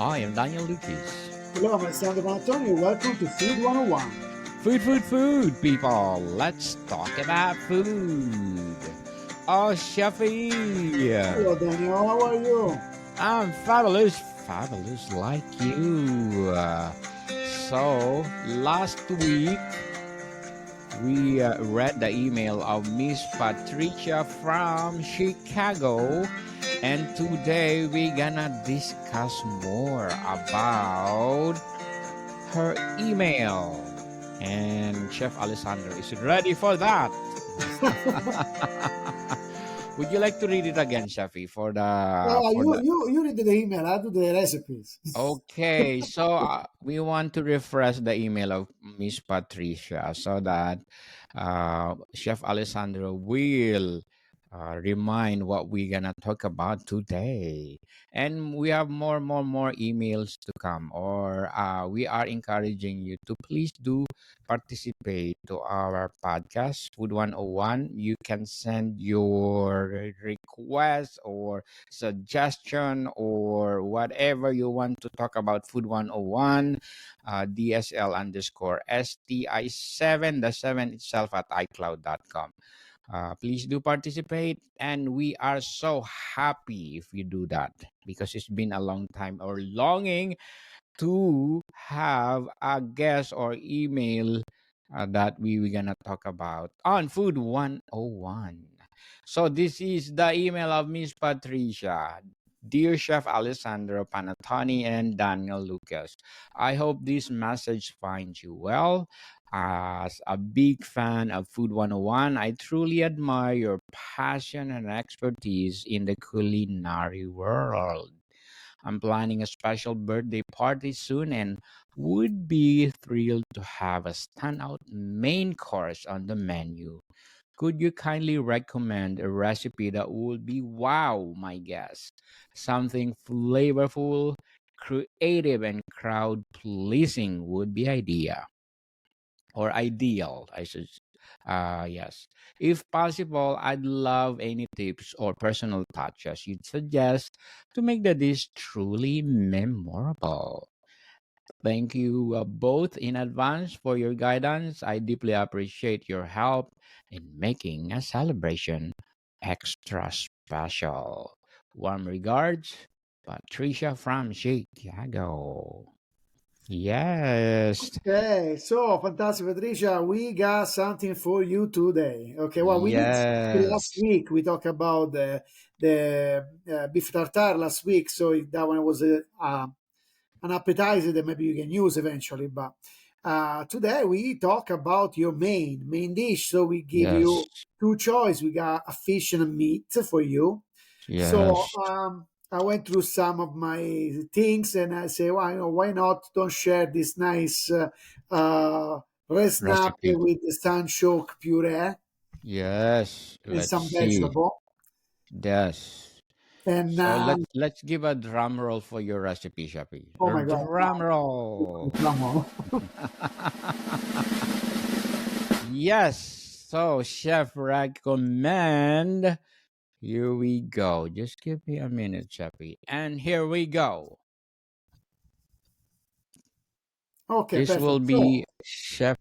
I am Daniel Lucas. Hello, I'm Alessandro Panattoni. Welcome to Food 101. Food, people. Let's talk about food. Oh, Chefy. Hello, Daniel. How are you? I'm fabulous like you. So, last week, we read the email of Miss Patricia from Chicago. And today we're gonna discuss more about her email. And Chef Alessandro is ready for that. Would you like to read it again, Chefi, for the for the You read the email. I do the recipes. Okay, so we want to refresh the email of Miss Patricia so that Chef Alessandro will remind what we're gonna talk about today. And we have more emails to come, or we are encouraging you to please do participate to our podcast, Food 101. You can send your request or suggestion or whatever you want to talk about Food 101, DSL underscore STI7, the 7 itself at iCloud.com. Please do participate, and we are so happy if you do that because it's been a long time or longing to have a guest or email that we were gonna talk about on Food 101. So this is the email of Miss Patricia. Dear Chef Alessandro Panattoni and Daniel Lucas, I hope this message finds you well. As a big fan of Food 101, I truly admire your passion and expertise in the culinary world. I'm planning a special birthday party soon and would be thrilled to have a standout main course on the menu. Could you kindly recommend a recipe that would be wow, my guests? Something flavorful, creative, and crowd pleasing would be ideal, I should. Yes. If possible, I'd love any tips or personal touches you'd suggest to make the dish truly memorable. Thank you both in advance for your guidance. I deeply appreciate your help in making a celebration extra special. Warm regards, Patricia from Chicago. Yes. Okay, so fantastic, Patricia. We got something for you today. Okay, well, we did last Yes. week. We talked about the beef tartare last week, so that one was an appetizer that maybe you can use eventually. But today we talk about your main dish. So we give Yes. you two choice. We got a fish and a meat for you. So Yes. I went through some of my things and I say, well, why not don't share this nice red snap Recipe. with the sunchoke puree Yes. and Let's some see. vegetable. Yes. And So let's give a drum roll for your recipe, Shapi. oh my God, Drum roll. wow. Yes. So chef recommend. Here we go. Just give me a minute, Shapi. And here we go. Okay, This will perfect. So be chef.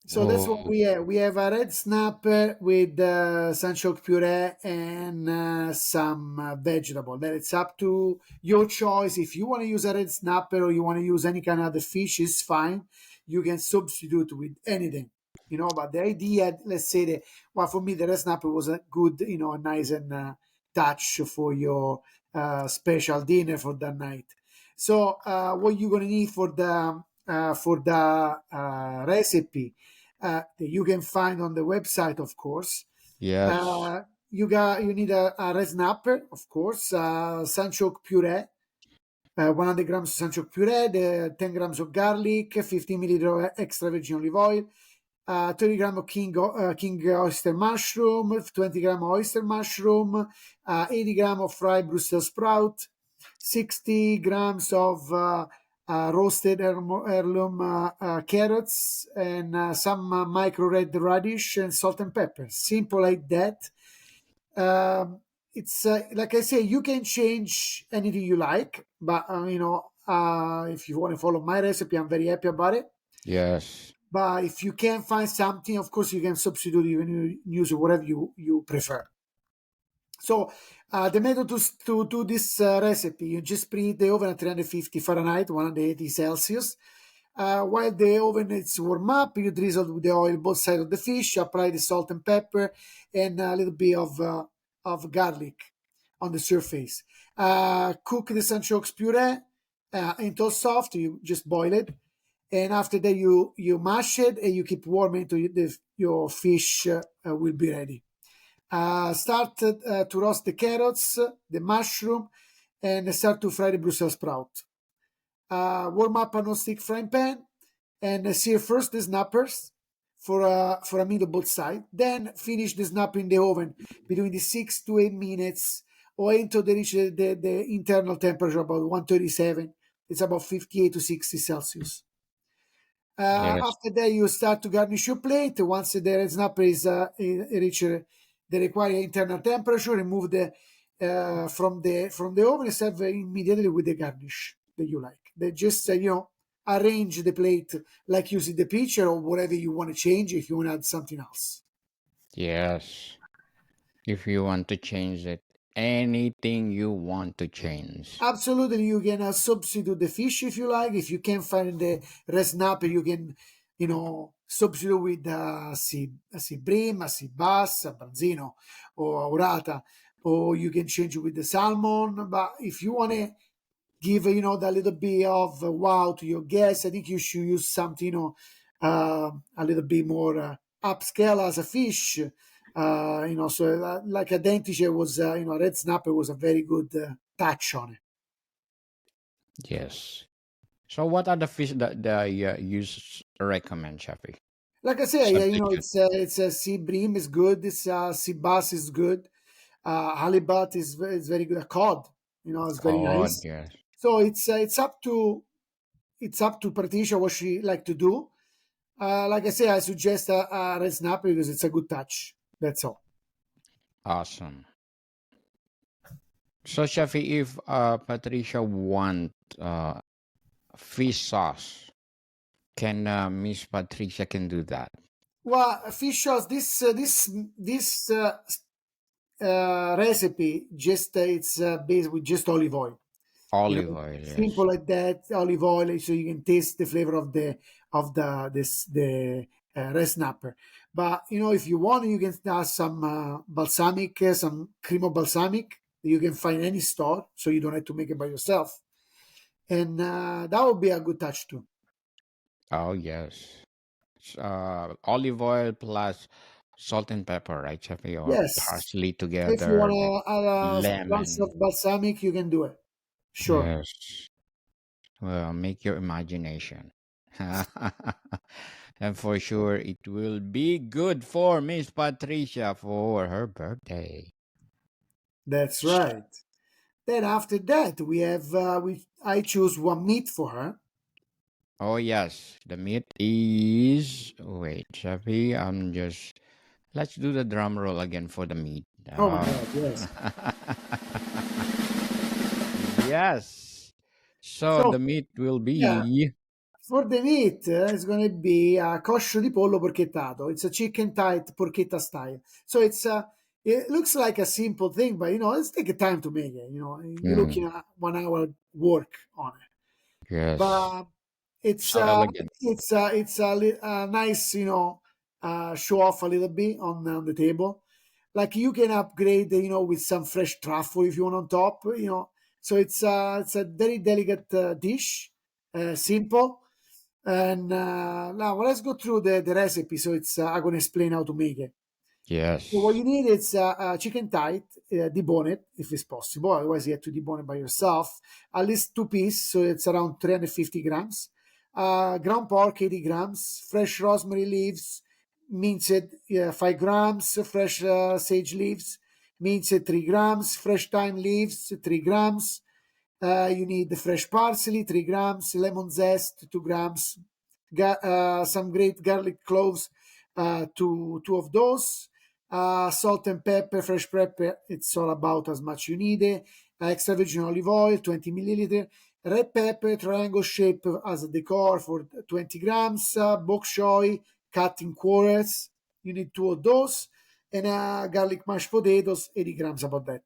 So that's what Oh, we have. We have a red snapper with sunchoke puree and some vegetable. Then it's up to your choice. If you want to use a red snapper or you want to use any kind of other fish, it's fine. You can substitute with anything, But the idea, let's say that, well, for me, the red snapper was a good, a nice and touch for your special dinner for that night. So what you're gonna need for the recipe that you can find on the website, of course. yes. You need a red snapper, of course, sunchoke puree, 100 grams of sunchoke puree, 10 grams of garlic, 15 milliliters of extra virgin olive oil, 30 grams of king oyster mushroom, 20 grams of oyster mushroom, 80 grams of fried Brussels sprout, 60 grams of roasted heirloom carrots, and some micro red radish and salt and pepper. Simple like that. Um, it's like I say, you can change anything you like, but if you want to follow my recipe, I'm very happy about it. Yes. But if you can find something, of course, you can substitute, you use whatever you prefer. So the method to do this recipe, you just preheat the oven at 350 Fahrenheit, 180 Celsius. While the oven is warm up, you drizzle with the oil both sides of the fish, apply the salt and pepper, and a little bit of garlic on the surface. Cook the sunchoke puree until soft. You just boil it, and after that you mash it and you keep warm until your fish will be ready. Start to roast the carrots, the mushroom, and start to fry the Brussels sprout. Warm up a non-stick frying pan and sear first the snappers for a minute both sides. Then finish the snapper in the oven between the 6 to 8 minutes or until they reach the internal temperature about 137. It's about 58 to 60 Celsius. Yes. After that, you start to garnish your plate. Once the snapper is reach the required internal temperature, remove the from the oven and serve immediately with the garnish that you like. They just arrange the plate like you see the picture or whatever you want to change if you want to add something else. Yes. If you want to change it, anything you want to change. Absolutely, you can substitute the fish if you like. If you can't find the red snapper, you can, substitute with a sea bream, a sea bass, a branzino, or orata, or you can change it with the salmon. But if you want to give, that little bit of wow to your guests, I think you should use something, a little bit more upscale as a fish. So like a dentice was, a red snapper was a very good touch on it. Yes. So what are the fish that you recommend, Chappy? Like I say, yeah, Substitute. it's a sea bream is good. It's sea bass is good. Halibut is very good. A cod, is very God, nice. yes. So it's up to Patricia what she like to do. Like I say, I suggest a red snapper because it's a good touch. That's all. Awesome. So, Shafi, if Patricia want uh, fish sauce, can Miss Patricia can do that? Well, fish sauce. This recipe just it's based with just olive oil. Olive oil, yes. Simple like that. Olive oil, so you can taste the flavor of the red snapper. But if you want, you can add some balsamic, some cream of balsamic that you can find in any store, so you don't have to make it by yourself. And that would be a good touch too. Oh, yes. Olive oil plus salt and pepper, right, Chappy? Or Yes, parsley if you want together, to add a splash lemon. of balsamic, you can do it. Sure. Yes. Well, make your imagination. And for sure, it will be good for Miss Patricia for her birthday. That's right. Then after that, we have I choose one meat for her. Oh, yes. The meat is. Wait, Chappy, I'm just. Let's do the drum roll again for the meat. Oh my God, yes. Yes. So So the meat will yeah, be. for the meat, it's going to be a coscio di pollo porchettato. It's a chicken tight porchetta style. So it looks like a simple thing, but it's take time to make it. You're looking Mm, at 1 hour work on it. yes. But it's So uh, elegant. it's a nice show off a little bit on the table. Like you can upgrade with some fresh truffle if you want on top. So it's a very delicate dish, simple. And now let's go through the recipe. So I'm gonna explain how to make it. So what Yes. you need is chicken tight, debone it if it's possible. Otherwise, you have to debone it by yourself. At least two pieces, so it's around 350 grams. Ground pork, 80 grams. Fresh rosemary leaves, minced 5 grams. Fresh sage leaves, minced 3 grams. Fresh thyme leaves, 3 grams. You need the fresh parsley, 3 grams. Lemon zest, 2 grams. Some great garlic cloves, two of those Salt and pepper, fresh pepper, it's all about as much you need it. Extra virgin olive oil, 20 milliliter. Red pepper, triangle shape as a decor for 20 grams. Bok choy, cut in quarters. You need two of those. And garlic mashed potatoes, 80 grams, about that.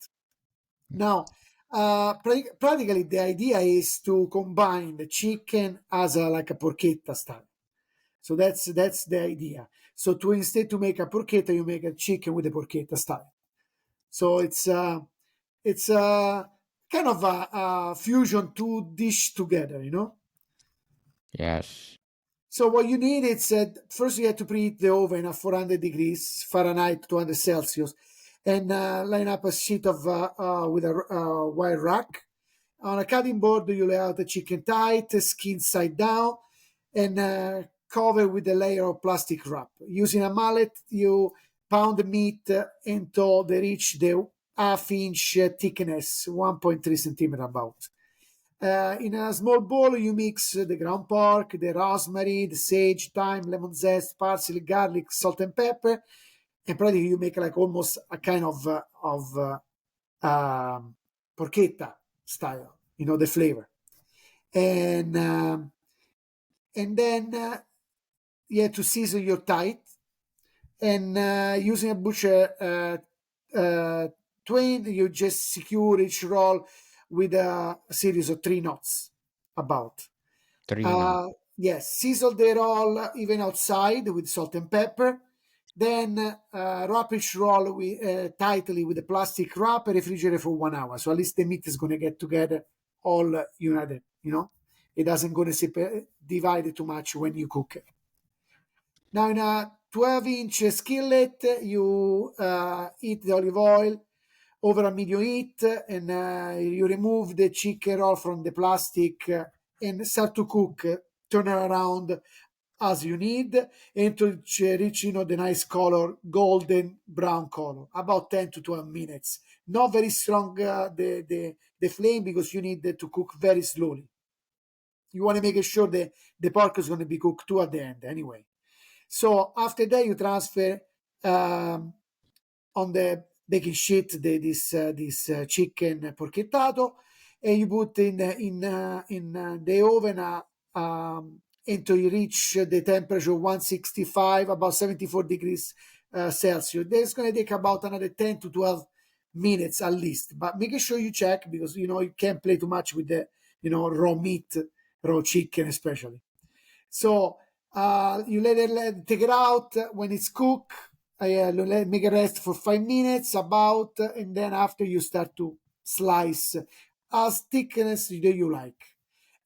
Now, practically the idea is to combine the chicken as like a porchetta style. So that's the idea. So to instead to make a porchetta, you make a chicken with a porchetta style. So it's kind of a fusion two dish together, you know. Yes. So what you need is first you have to preheat the oven at 400 degrees Fahrenheit, 200 Celsius, and line up a sheet of with a wire rack. On a cutting board, you lay out the chicken tight, skin side down, and cover with a layer of plastic wrap. Using a mallet, you pound the meat until they reach the half-inch thickness, 1.3 centimeter about. In a small bowl, you mix the ground pork, the rosemary, the sage, thyme, lemon zest, parsley, garlic, salt, and pepper, and practically you make like almost a kind of porchetta style, you know, the flavor. And then you have to season your tight, and using a butcher twine, you just secure each roll with a series of 3 knots about. Three nuts. Uh, yes, sizzle the roll even outside with salt and pepper. Then wrap each roll tightly with a plastic wrap and refrigerate for 1 hour. So at least the meat is going to get together all united, you know. It doesn't going to divide it too much when you cook it. Now in a 12-inch skillet, you heat the olive oil over a medium heat, and you remove the chicken roll from the plastic and start to cook. Turn it around as you need until it reach, you know, the nice color, golden brown color, about 10 to 12 minutes. Not very strong the flame, because you need to cook very slowly. You want to make sure that the pork is going to be cooked too at the end anyway. So after that, you transfer on the baking sheet this chicken porchettato, and you put in the oven until you reach the temperature 165, about 74 degrees Celsius. That's going to take about another 10 to 12 minutes at least. But making sure you check, because you know you can't play too much with the raw meat, raw chicken especially. So you take it out when it's cooked. Make it rest for 5 minutes about, and then after you start to slice as thickness that you like.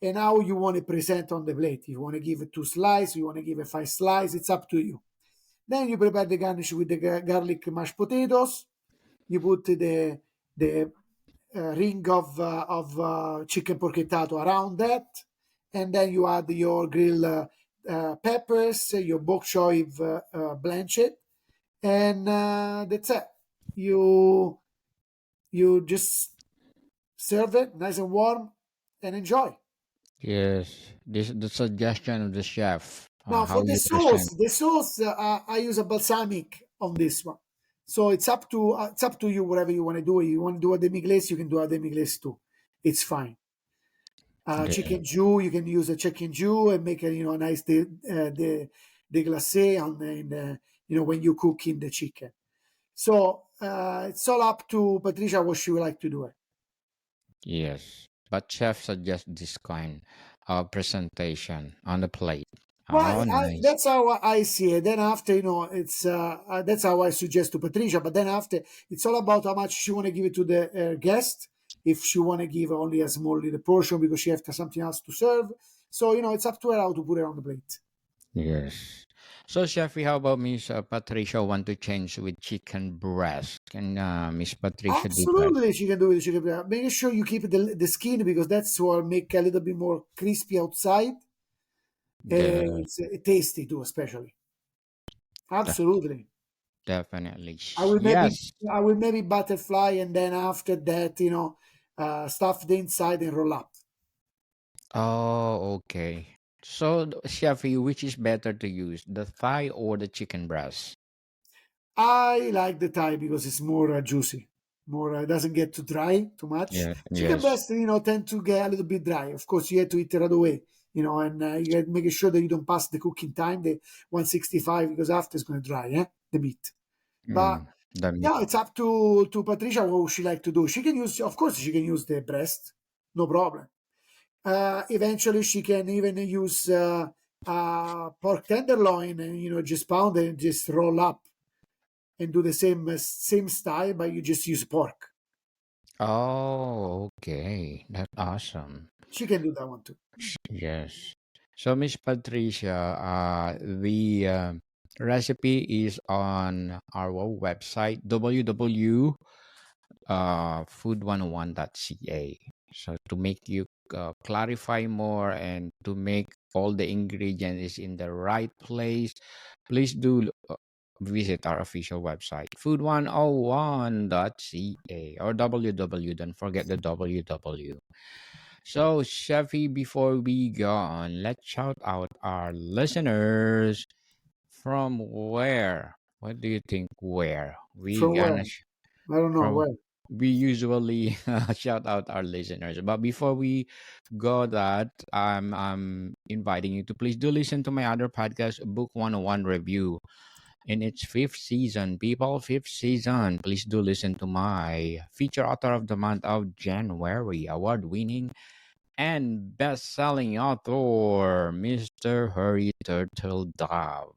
And how you want to present on the plate. You want to give it 2 slices, you want to give it 5 slices, it's up to you. Then you prepare the garnish with the garlic mashed potatoes. You put the ring of chicken porchettato around that, and then you add your grill peppers, your bok choy blanched, and that's it. You just serve it nice and warm and enjoy. Yes. This the suggestion of the chef. Now How for you present. the sauce, I use a balsamic on this one. So it's up to you whatever you want to do. You want to do a demi glace, you can do a demi glace too. It's fine. The, Chicken jus, you can use a chicken jus and make a nice de glacé when you cook in the chicken. So it's all up to Patricia what she would like to do it. yes. But chef suggests this kind of presentation on the plate. Well, Oh, nice. that's how I see it. Then after, it's that's how I suggest to Patricia. But then after, it's all about how much she want to give it to the guest. If she want to give only a small little portion because she has something else to serve, so it's up to her how to put it on the plate. Yes. So, Chefy, how about Miss Patricia want to change with chicken breast? Can Miss Patricia do that? Absolutely, she can do it. She can do it. Make sure you keep the skin, because that's what make a little bit more crispy outside. The, It's tasty too, especially. def- Absolutely. definitely. I will maybe Yes. I will maybe butterfly, and then after that, stuff the inside and roll up. Oh, okay. So, Chefy, which is better to use, the thigh or the chicken breast? I like the Thai because it's more juicy, more it doesn't get too dry too much. Yeah. Chicken Yes. breast, tend to get a little bit dry. Of course, you have to eat it right away, and you got to make sure that you don't pass the cooking time, the 165, because after it's going to dry, the meat. But The meat. yeah, it's up to Patricia what she like to do. She can use, of course, she can use the breast, no problem. Eventually, she can even use pork tenderloin and just pound it and just roll up and do the same style, but you just use pork. Oh, okay. That's awesome. She can do that one too. Yes. So, Miss Patricia, the recipe is on our website, food101.ca. So, to make you clarify more and to make all the ingredients in the right place, please do visit our official website, food101.ca or www. Don't forget the www. So, Chefy, before we go on, let's shout out our listeners from where? What do you think? Where we From where? gonna I don't know from? where. We usually shout out our listeners, but before we go, that I'm inviting you to please do listen to my other podcast, Book 101 Review, in its fifth season. People, fifth season. Please do listen to my feature author of the month of January, award-winning and best-selling author, Mr. Hurry Turtle Dove.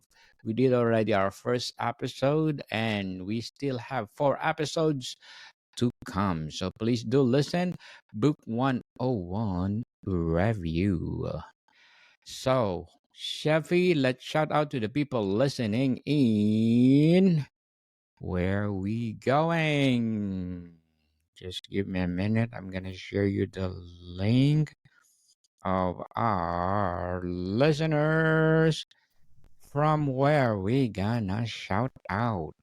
We did already our first episode, and we still have 4 episodes to come. So please do listen. Book 101 review. So, Chefy, let's shout out to the people listening in. Where we going? Just give me a minute. I'm gonna share you the link of our listeners from where we gonna shout out.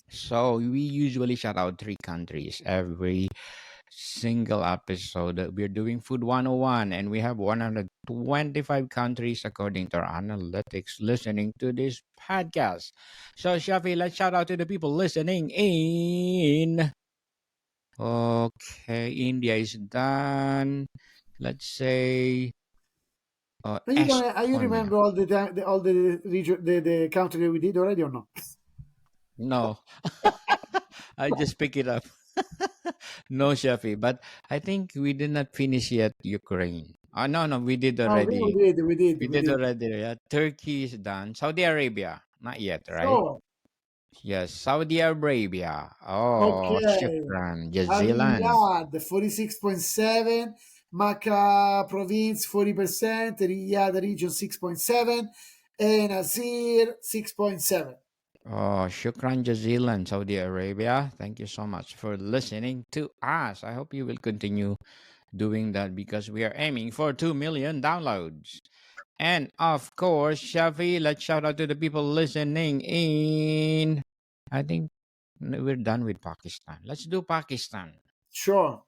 So we usually shout out 3 countries every single episode. We're doing Food 101 and we have 125 countries according to our analytics listening to this podcast. So Shafi, let's shout out to the people listening in. Okay, India is done. Let's say Are you Estonia. remember all the region, the country that we did already or not? No, I just pick it up. No, Shafi, but I think we did not finish yet Ukraine. No, no, we did Oh, we already. did, we did, We we did did. already. Yeah. Turkey is done. Saudi Arabia, not yet, right? So, Yes, Saudi Arabia. Oh, okay. shukran. Jazilan. Riyadh 46.7, Makkah province 40%, Riyadh region 6.7, and Azir 6.7. Oh, shukran jazilan, Saudi Arabia. Thank you so much for listening to us. I hope you will continue doing that because we are aiming for 2 million downloads. And of course, Shafi, let's shout out to the people listening in. I think we're done with Pakistan. Let's do Pakistan. Sure.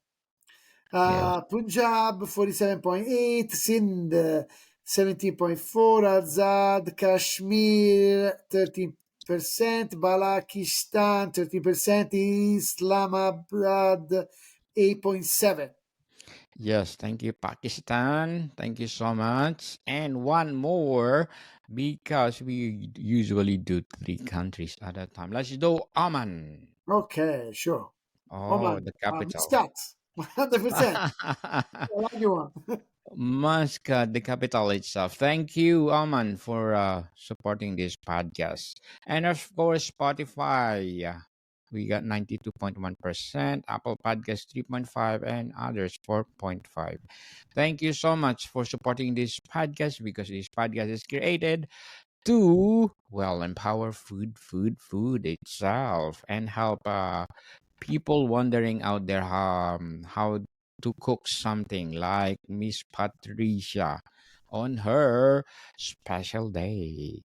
Yes. Punjab 47.8, Sindh 17.4, Azad, Kashmir 13%, Balakistan 13%, Islamabad 8.7. Yes, thank you, Pakistan. Thank you so much. And one more, because we usually do 3 countries at a time. Let's do Oman. Okay, sure. Oh, Oman, the capital. Muscat 100%. I like you one. Muscat, the capital itself. Thank you, Oman, for supporting this podcast. And of course, Spotify. We got 92.1%, Apple Podcast 3.5, and others 4.5. Thank you so much for supporting this podcast because this podcast is created to, well, empower food itself and help people wondering out there how to cook something like Miss Patricia on her special day.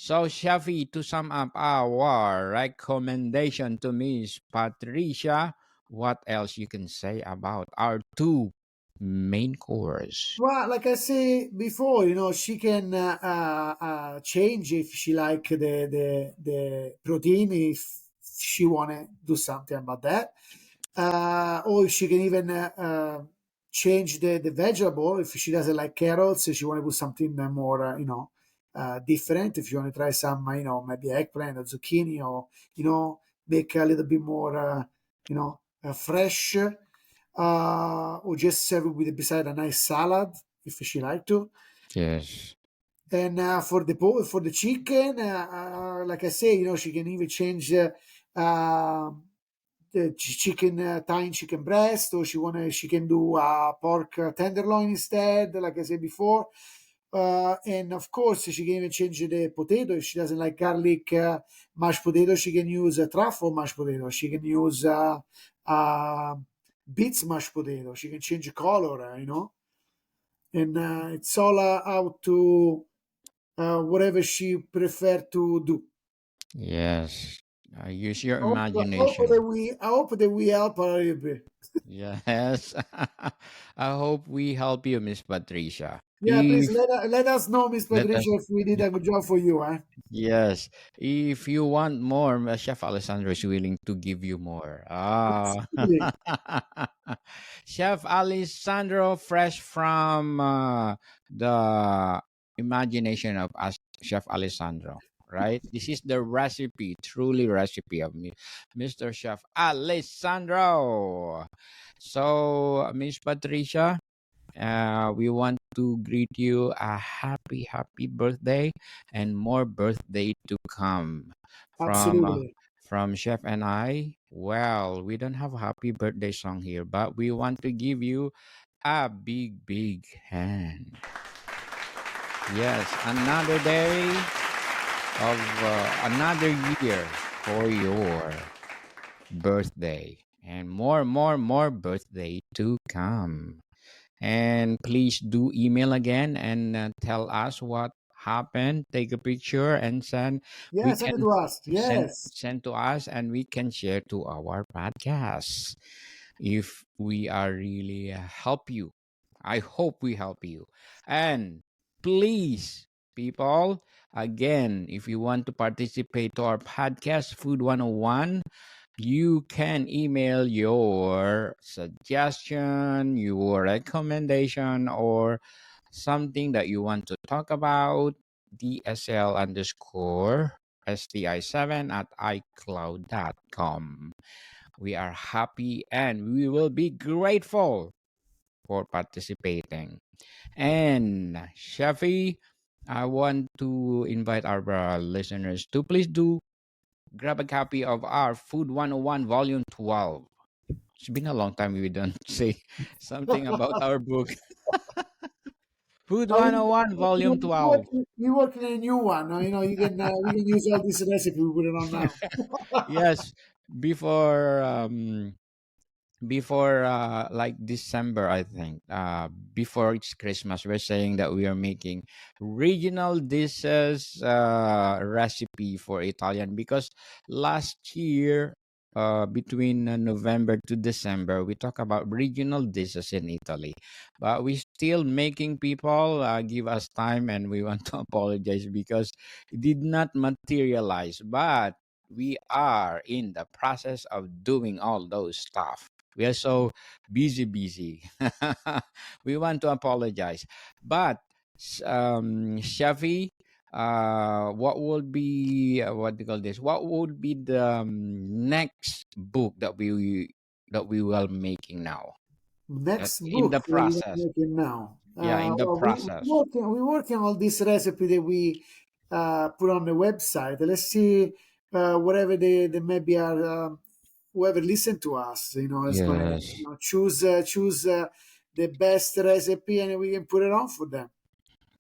So, Shafi, to sum up our recommendation to Miss Patricia, what else you can say about our two main course. Well, like I say before, she can change if she like the protein, if she wanna do something about that, or she can even change the vegetable if she doesn't like carrots. If she want to put something more, different. If you want to try some, maybe eggplant or zucchini, or make a little bit more, fresh, or just serve it with beside a nice salad if she like to. Yes. And for the chicken, like I say, she can even change the chicken, thigh chicken breast, or she can do pork tenderloin instead, like I said before. And of course, she can even change the potato. If she doesn't like garlic mashed potato, she can use truffle mashed potato. She can use uh, beets mashed potato. She can change the color, and it's all out to whatever she prefer to do. Yes. Use your That imagination. I hope that we help a little bit. Yes. I hope we help you, Miss Patricia. Yeah, please If let us know, Miss let us Patricia, if we did a good job for you. Eh? Yes. If you want more, Chef Alessandro is willing to give you more. Ah. Absolutely. Chef Alessandro, fresh from the imagination of us, Chef Alessandro, right? This is the recipe, truly recipe of me, Mr. Chef Alessandro. So, Miss Patricia, we want to greet you a happy, happy birthday and more birthday to come Absolutely. from Chef and I. Well, we don't have a happy birthday song here, but we want to give you a big, big hand. Yes, another day of another year for your birthday and more birthday to come. And please do email again and tell us what happened. Take a picture and send. We Yeah, send it can to us. send Yes. send to us, and we can share to our podcast if we are really help you. I hope we help you. And please, people, again, if you want to participate to our podcast, Food 101, you can email your suggestion, your recommendation, or something that you want to talk about. DSL underscore STI7 at iCloud.com. We are happy and we will be grateful for participating. And Shafi, I want to invite our listeners to please do grab a copy of our Food 101 Volume 12. It's been a long time we don't say something about our book. Food Oh, 101 Volume 12. we work in a new one. You can we can use all this recipe we put it on now. Yes, before before like December, I think, before it's Christmas, we're saying that we are making regional dishes recipe for Italian because last year, between November to December, we talk about regional dishes in Italy, but we still making people give us time, and we want to apologize because it did not materialize, but we are in the process of doing all those stuff. We are so busy. We want to apologize. But, Shafi, what would be, what do you call this? What would be the next book that we will making now? Next In book the that we're process. making now. Yeah, in the Well, process. we working on this recipe that we put on the website. Let's see whatever they maybe are. Whoever listen to us, is gonna Yes. choose the best recipe, and we can put it on for them.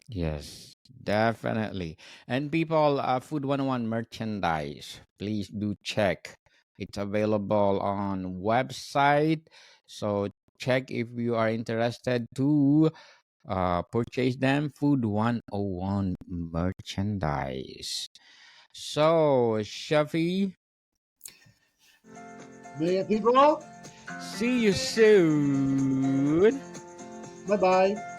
Yes, definitely. And people, Food 101 merchandise, please do check. It's available on website. So check if you are interested to purchase them. Food 101 merchandise. So, Shafi, May people. see you soon. Bye bye.